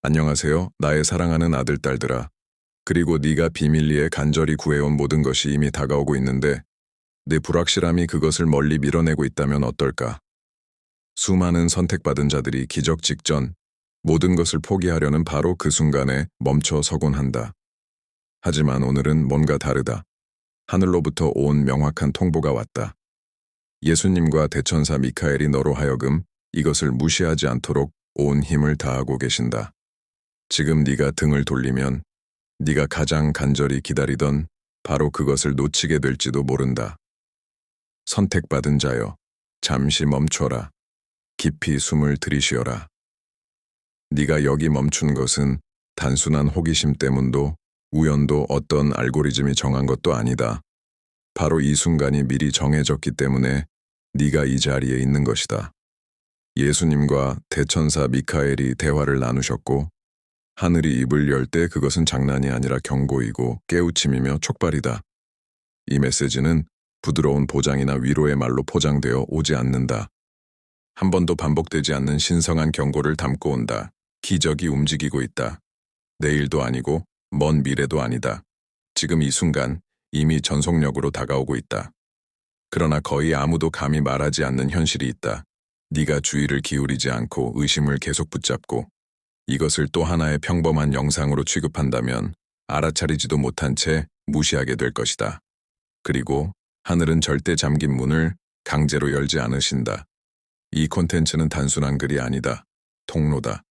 안녕하세요. 나의 사랑하는 아들, 딸들아. 그리고 네가 비밀리에 간절히 구해온 모든 것이 이미 다가오고 있는데 내 불확실함이 그것을 멀리 밀어내고 있다면 어떨까? 수많은 선택받은 자들이 기적 직전 모든 것을 포기하려는 바로 그 순간에 멈춰 서곤 한다. 하지만 오늘은 뭔가 다르다. 하늘로부터 온 명확한 통보가 왔다. 예수님과 대천사 미카엘이 너로 하여금 이것을 무시하지 않도록 온 힘을 다하고 계신다. 지금 네가 등을 돌리면 네가 가장 간절히 기다리던 바로 그것을 놓치게 될지도 모른다. 선택받은 자여, 잠시 멈춰라. 깊이 숨을 들이쉬어라. 네가 여기 멈춘 것은 단순한 호기심 때문도 우연도 어떤 알고리즘이 정한 것도 아니다. 바로 이 순간이 미리 정해졌기 때문에 네가 이 자리에 있는 것이다. 예수님과 대천사 미카엘이 대화를 나누셨고 하늘이 입을 열 때 그것은 장난이 아니라 경고이고 깨우침이며 촉발이다. 이 메시지는 부드러운 보장이나 위로의 말로 포장되어 오지 않는다. 한 번도 반복되지 않는 신성한 경고를 담고 온다. 기적이 움직이고 있다. 내일도 아니고 먼 미래도 아니다. 지금 이 순간 이미 전속력으로 다가오고 있다. 그러나 거의 아무도 감히 말하지 않는 현실이 있다. 네가 주의를 기울이지 않고 의심을 계속 붙잡고 이것을 또 하나의 평범한 영상으로 취급한다면 알아차리지도 못한 채 무시하게 될 것이다. 그리고 하늘은 절대 잠긴 문을 강제로 열지 않으신다. 이 콘텐츠는 단순한 글이 아니다. 통로다.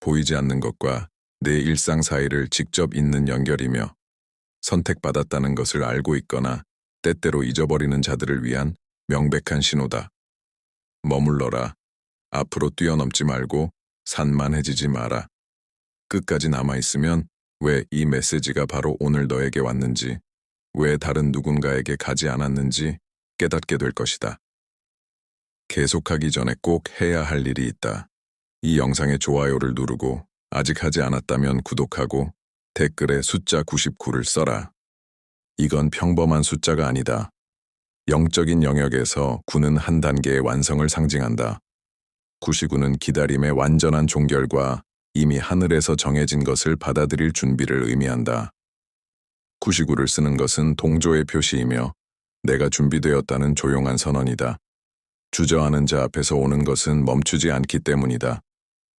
보이지 않는 것과 내 일상 사이를 직접 잇는 연결이며 선택받았다는 것을 알고 있거나 때때로 잊어버리는 자들을 위한 명백한 신호다. 머물러라. 앞으로 뛰어넘지 말고 산만해지지 마라. 끝까지 남아있으면 왜 이 메시지가 바로 오늘 너에게 왔는지, 왜 다른 누군가에게 가지 않았는지 깨닫게 될 것이다. 계속하기 전에 꼭 해야 할 일이 있다. 이 영상에 좋아요를 누르고 아직 하지 않았다면 구독하고 댓글에 숫자 99를 써라. 이건 평범한 숫자가 아니다. 영적인 영역에서 9는 한 단계의 완성을 상징한다. 99는 기다림의 완전한 종결과 이미 하늘에서 정해진 것을 받아들일 준비를 의미한다. 99를 쓰는 것은 동조의 표시이며 내가 준비되었다는 조용한 선언이다. 주저하는 자 앞에서 오는 것은 멈추지 않기 때문이다.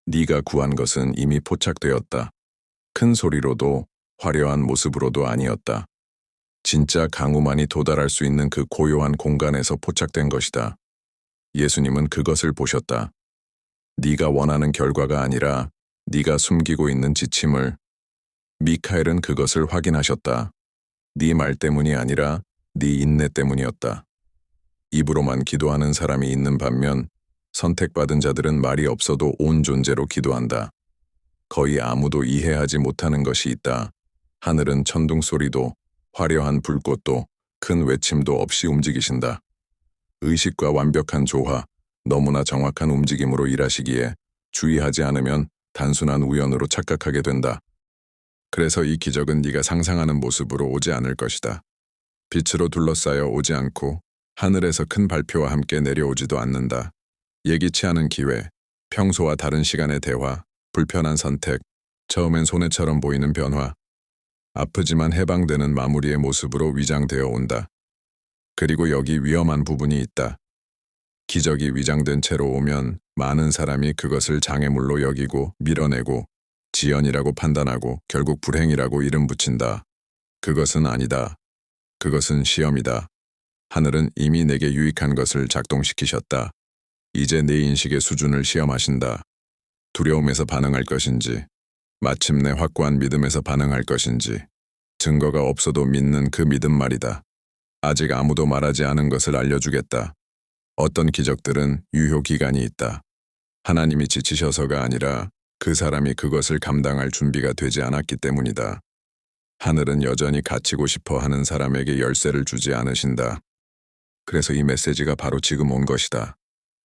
네가 구한 것은 이미 포착되었다. 큰 소리로도 화려한 모습으로도 아니었다. 진짜 강우만이 도달할 수 있는 그 고요한 공간에서 포착된 것이다. 예수님은 그것을 보셨다. 네가 원하는 결과가 아니라 네가 숨기고 있는 지침을. 미카엘은 그것을 확인하셨다. 네 말 때문이 아니라 네 인내 때문이었다. 입으로만 기도하는 사람이 있는 반면 선택받은 자들은 말이 없어도 온 존재로 기도한다. 거의 아무도 이해하지 못하는 것이 있다. 하늘은 천둥 소리도 화려한 불꽃도 큰 외침도 없이 움직이신다. 의식과 완벽한 조화, 너무나 정확한 움직임으로 일하시기에 주의하지 않으면 단순한 우연으로 착각하게 된다. 그래서 이 기적은 네가 상상하는 모습으로 오지 않을 것이다. 빛으로 둘러싸여 오지 않고 하늘에서 큰 발표와 함께 내려오지도 않는다. 예기치 않은 기회, 평소와 다른 시간의 대화, 불편한 선택, 처음엔 손해처럼 보이는 변화, 아프지만 해방되는 마무리의 모습으로 위장되어 온다. 그리고 여기 위험한 부분이 있다. 기적이 위장된 채로 오면 많은 사람이 그것을 장애물로 여기고 밀어내고 지연이라고 판단하고 결국 불행이라고 이름 붙인다. 그것은 아니다. 그것은 시험이다. 하늘은 이미 내게 유익한 것을 작동시키셨다. 이제 내 인식의 수준을 시험하신다. 두려움에서 반응할 것인지, 마침내 확고한 믿음에서 반응할 것인지, 증거가 없어도 믿는 그 믿음 말이다. 아직 아무도 말하지 않은 것을 알려주겠다. 어떤 기적들은 유효 기간이 있다. 하나님이 지치셔서가 아니라 그 사람이 그것을 감당할 준비가 되지 않았기 때문이다. 하늘은 여전히 갇히고 싶어 하는 사람에게 열쇠를 주지 않으신다. 그래서 이 메시지가 바로 지금 온 것이다.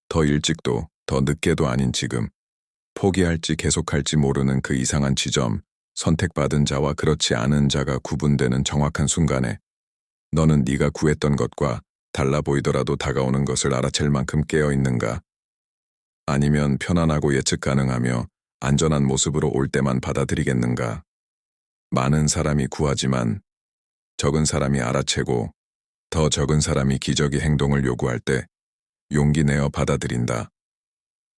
더 일찍도 더 늦게도 아닌 지금. 포기할지 계속할지 모르는 그 이상한 지점, 선택받은 자와 그렇지 않은 자가 구분되는 정확한 순간에 너는 네가 구했던 것과 달라 보이더라도 다가오는 것을 알아챌 만큼 깨어있는가? 아니면 편안하고 예측 가능하며 안전한 모습으로 올 때만 받아들이겠는가? 많은 사람이 구하지만 적은 사람이 알아채고 더 적은 사람이 기적의 행동을 요구할 때 용기 내어 받아들인다.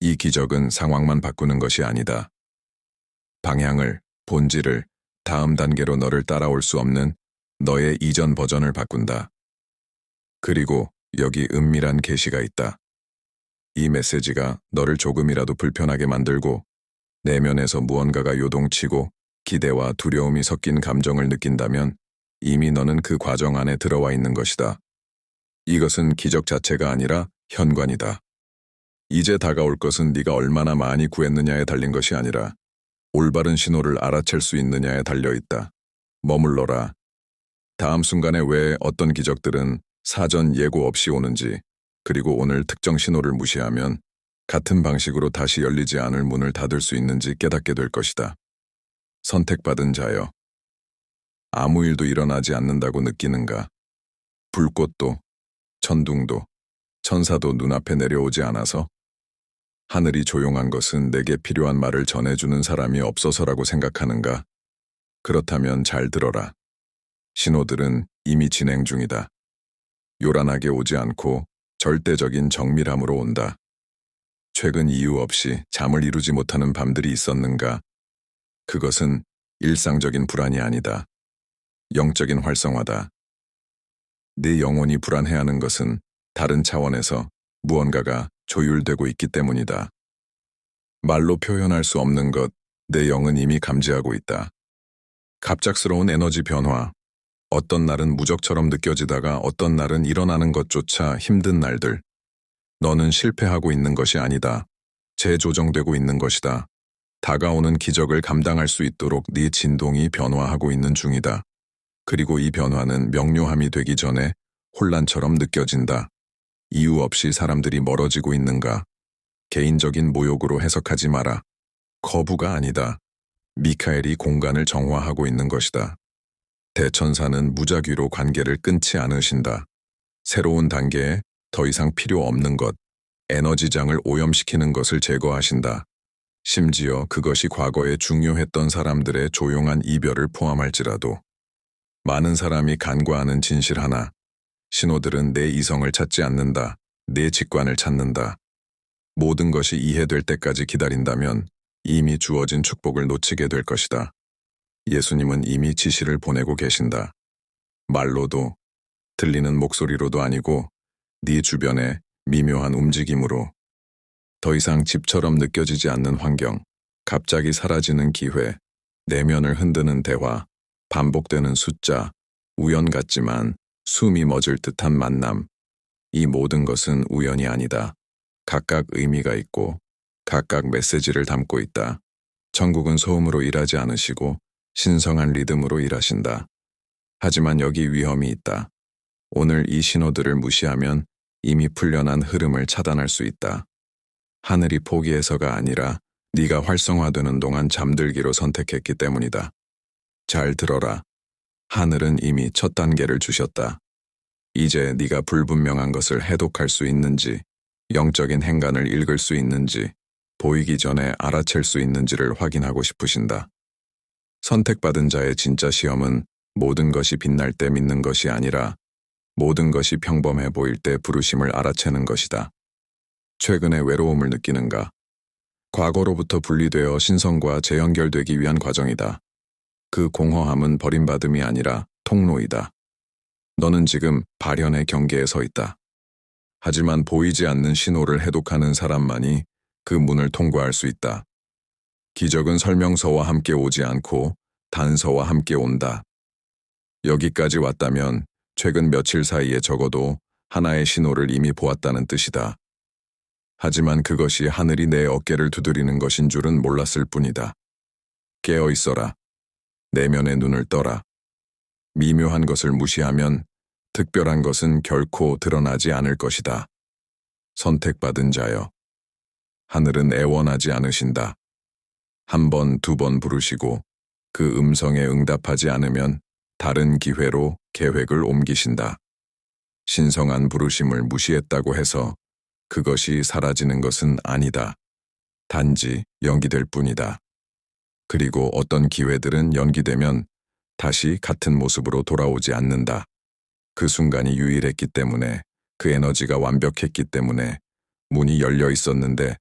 이 기적은 상황만 바꾸는 것이 아니다. 방향을, 본질을, 다음 단계로 너를 따라올 수 없는 너의 이전 버전을 바꾼다. 그리고 여기 은밀한 계시가 있다. 이 메시지가 너를 조금이라도 불편하게 만들고 내면에서 무언가가 요동치고 기대와 두려움이 섞인 감정을 느낀다면 이미 너는 그 과정 안에 들어와 있는 것이다. 이것은 기적 자체가 아니라 현관이다. 이제 다가올 것은 네가 얼마나 많이 구했느냐에 달린 것이 아니라 올바른 신호를 알아챌 수 있느냐에 달려있다. 머물러라. 다음 순간에 왜 어떤 기적들은 사전 예고 없이 오는지, 그리고 오늘 특정 신호를 무시하면 같은 방식으로 다시 열리지 않을 문을 닫을 수 있는지 깨닫게 될 것이다. 선택받은 자여. 아무 일도 일어나지 않는다고 느끼는가? 불꽃도, 천둥도, 천사도 눈앞에 내려오지 않아서? 하늘이 조용한 것은 내게 필요한 말을 전해주는 사람이 없어서라고 생각하는가? 그렇다면 잘 들어라. 신호들은 이미 진행 중이다. 요란하게 오지 않고 절대적인 정밀함으로 온다. 최근 이유 없이 잠을 이루지 못하는 밤들이 있었는가? 그것은 일상적인 불안이 아니다. 영적인 활성화다. 네 영혼이 불안해하는 것은 다른 차원에서 무언가가 조율되고 있기 때문이다. 말로 표현할 수 없는 것, 내 영은 이미 감지하고 있다. 갑작스러운 에너지 변화, 어떤 날은 무적처럼 느껴지다가 어떤 날은 일어나는 것조차 힘든 날들. 너는 실패하고 있는 것이 아니다. 재조정되고 있는 것이다. 다가오는 기적을 감당할 수 있도록 네 진동이 변화하고 있는 중이다. 그리고 이 변화는 명료함이 되기 전에 혼란처럼 느껴진다. 이유 없이 사람들이 멀어지고 있는가? 개인적인 모욕으로 해석하지 마라. 거부가 아니다. 미카엘이 공간을 정화하고 있는 것이다. 대천사는 무작위로 관계를 끊지 않으신다. 새로운 단계에 더 이상 필요 없는 것, 에너지장을 오염시키는 것을 제거하신다. 심지어 그것이 과거에 중요했던 사람들의 조용한 이별을 포함할지라도. 많은 사람이 간과하는 진실 하나. 신호들은 내 이성을 찾지 않는다. 내 직관을 찾는다. 모든 것이 이해될 때까지 기다린다면 이미 주어진 축복을 놓치게 될 것이다. 예수님은 이미 지시를 보내고 계신다. 말로도, 들리는 목소리로도 아니고 네 주변의 미묘한 움직임으로. 더 이상 집처럼 느껴지지 않는 환경, 갑자기 사라지는 기회, 내면을 흔드는 대화, 반복되는 숫자, 우연 같지만 숨이 멎을 듯한 만남. 이 모든 것은 우연이 아니다. 각각 의미가 있고 각각 메시지를 담고 있다. 천국은 소음으로 일하지 않으시고 신성한 리듬으로 일하신다. 하지만 여기 위험이 있다. 오늘 이 신호들을 무시하면 이미 풀려난 흐름을 차단할 수 있다. 하늘이 포기해서가 아니라 네가 활성화되는 동안 잠들기로 선택했기 때문이다. 잘 들어라. 하늘은 이미 첫 단계를 주셨다. 이제 네가 불분명한 것을 해독할 수 있는지, 영적인 행간을 읽을 수 있는지, 보이기 전에 알아챌 수 있는지를 확인하고 싶으신다. 선택받은 자의 진짜 시험은 모든 것이 빛날 때 믿는 것이 아니라 모든 것이 평범해 보일 때 부르심을 알아채는 것이다. 최근에 외로움을 느끼는가? 과거로부터 분리되어 신성과 재연결되기 위한 과정이다. 그 공허함은 버림받음이 아니라 통로이다. 너는 지금 발현의 경계에 서 있다. 하지만 보이지 않는 신호를 해독하는 사람만이 그 문을 통과할 수 있다. 기적은 설명서와 함께 오지 않고 단서와 함께 온다. 여기까지 왔다면 최근 며칠 사이에 적어도 하나의 신호를 이미 보았다는 뜻이다. 하지만 그것이 하늘이 내 어깨를 두드리는 것인 줄은 몰랐을 뿐이다. 깨어 있어라. 내면의 눈을 떠라. 미묘한 것을 무시하면 특별한 것은 결코 드러나지 않을 것이다. 선택받은 자여. 하늘은 애원하지 않으신다. 한 번, 두 번 부르시고 그 음성에 응답하지 않으면 다른 기회로 계획을 옮기신다. 신성한 부르심을 무시했다고 해서 그것이 사라지는 것은 아니다. 단지 연기될 뿐이다. 그리고 어떤 기회들은 연기되면 다시 같은 모습으로 돌아오지 않는다. 그 순간이 유일했기 때문에, 그 에너지가 완벽했기 때문에, 문이 열려 있었는데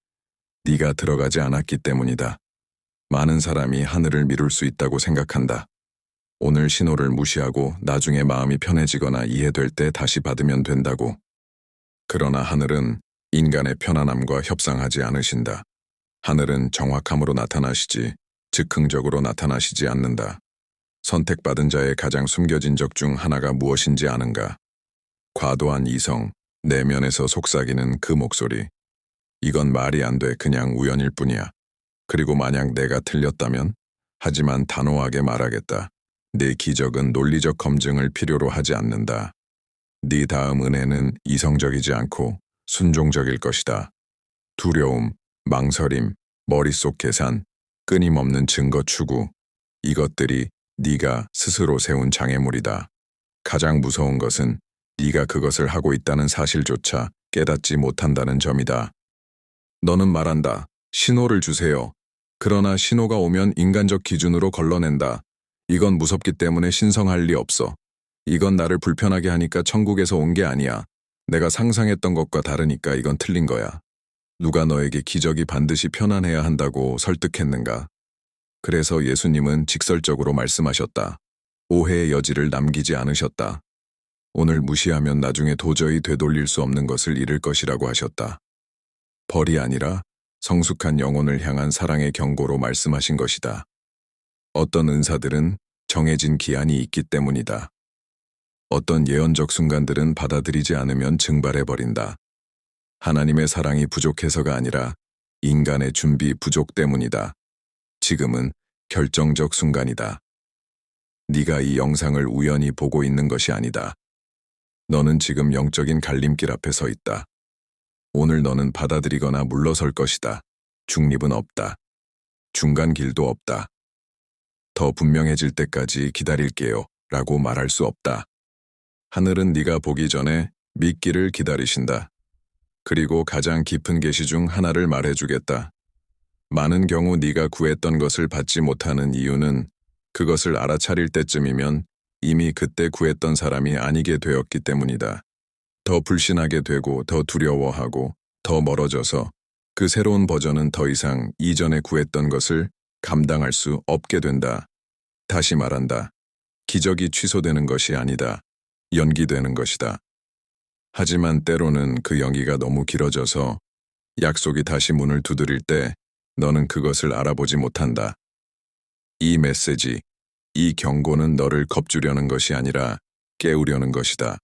네가 들어가지 않았기 때문이다. 많은 사람이 하늘을 미룰 수 있다고 생각한다. 오늘 신호를 무시하고 나중에 마음이 편해지거나 이해될 때 다시 받으면 된다고. 그러나 하늘은 인간의 편안함과 협상하지 않으신다. 하늘은 정확함으로 나타나시지 즉흥적으로 나타나시지 않는다. 선택받은 자의 가장 숨겨진 적 중 하나가 무엇인지 아는가? 과도한 이성, 내면에서 속삭이는 그 목소리. 이건 말이 안 돼, 그냥 우연일 뿐이야. 그리고 만약 내가 틀렸다면? 하지만 단호하게 말하겠다. 네 기적은 논리적 검증을 필요로 하지 않는다. 네 다음 은혜는 이성적이지 않고 순종적일 것이다. 두려움, 망설임, 머릿속 계산, 끊임없는 증거 추구. 이것들이 네가 스스로 세운 장애물이다. 가장 무서운 것은 네가 그것을 하고 있다는 사실조차 깨닫지 못한다는 점이다. 너는 말한다. 신호를 주세요. 그러나 신호가 오면 인간적 기준으로 걸러낸다. 이건 무섭기 때문에 신성할 리 없어. 이건 나를 불편하게 하니까 천국에서 온 게 아니야. 내가 상상했던 것과 다르니까 이건 틀린 거야. 누가 너에게 기적이 반드시 편안해야 한다고 설득했는가? 그래서 예수님은 직설적으로 말씀하셨다. 오해의 여지를 남기지 않으셨다. 오늘 무시하면 나중에 도저히 되돌릴 수 없는 것을 잃을 것이라고 하셨다. 벌이 아니라 성숙한 영혼을 향한 사랑의 경고로 말씀하신 것이다. 어떤 은사들은 정해진 기한이 있기 때문이다. 어떤 예언적 순간들은 받아들이지 않으면 증발해버린다. 하나님의 사랑이 부족해서가 아니라 인간의 준비 부족 때문이다. 지금은 결정적 순간이다. 네가 이 영상을 우연히 보고 있는 것이 아니다. 너는 지금 영적인 갈림길 앞에 서 있다. 오늘 너는 받아들이거나 물러설 것이다. 중립은 없다. 중간 길도 없다. 더 분명해질 때까지 기다릴게요 라고 말할 수 없다. 하늘은 네가 보기 전에 믿기를 기다리신다. 그리고 가장 깊은 계시 중 하나를 말해주겠다. 많은 경우 네가 구했던 것을 받지 못하는 이유는 그것을 알아차릴 때쯤이면 이미 그때 구했던 사람이 아니게 되었기 때문이다. 더 불신하게 되고 더 두려워하고 더 멀어져서 그 새로운 버전은 더 이상 이전에 구했던 것을 감당할 수 없게 된다. 다시 말한다. 기적이 취소되는 것이 아니다. 연기되는 것이다. 하지만 때로는 그 연기가 너무 길어져서 약속이 다시 문을 두드릴 때 너는 그것을 알아보지 못한다. 이 메시지, 이 경고는 너를 겁주려는 것이 아니라 깨우려는 것이다.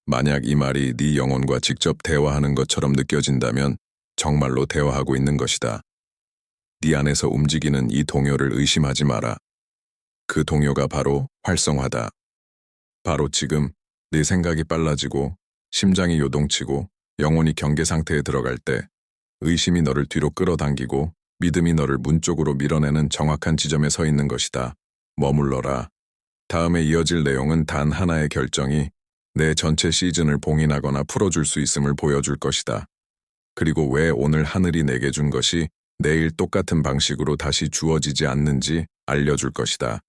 만약 이 말이 네 영혼과 직접 대화하는 것처럼 느껴진다면 정말로 대화하고 있는 것이다. 네 안에서 움직이는 이 동요를 의심하지 마라. 그 동요가 바로 활성화다. 바로 지금 네 생각이 빨라지고 심장이 요동치고 영혼이 경계 상태에 들어갈 때 의심이 너를 뒤로 끌어당기고 믿음이 너를 문 쪽으로 밀어내는 정확한 지점에 서 있는 것이다. 머물러라. 다음에 이어질 내용은 단 하나의 결정이 내 전체 시즌을 봉인하거나 풀어줄 수 있음을 보여줄 것이다. 그리고 왜 오늘 하늘이 내게 준 것이 내일 똑같은 방식으로 다시 주어지지 않는지 알려줄 것이다.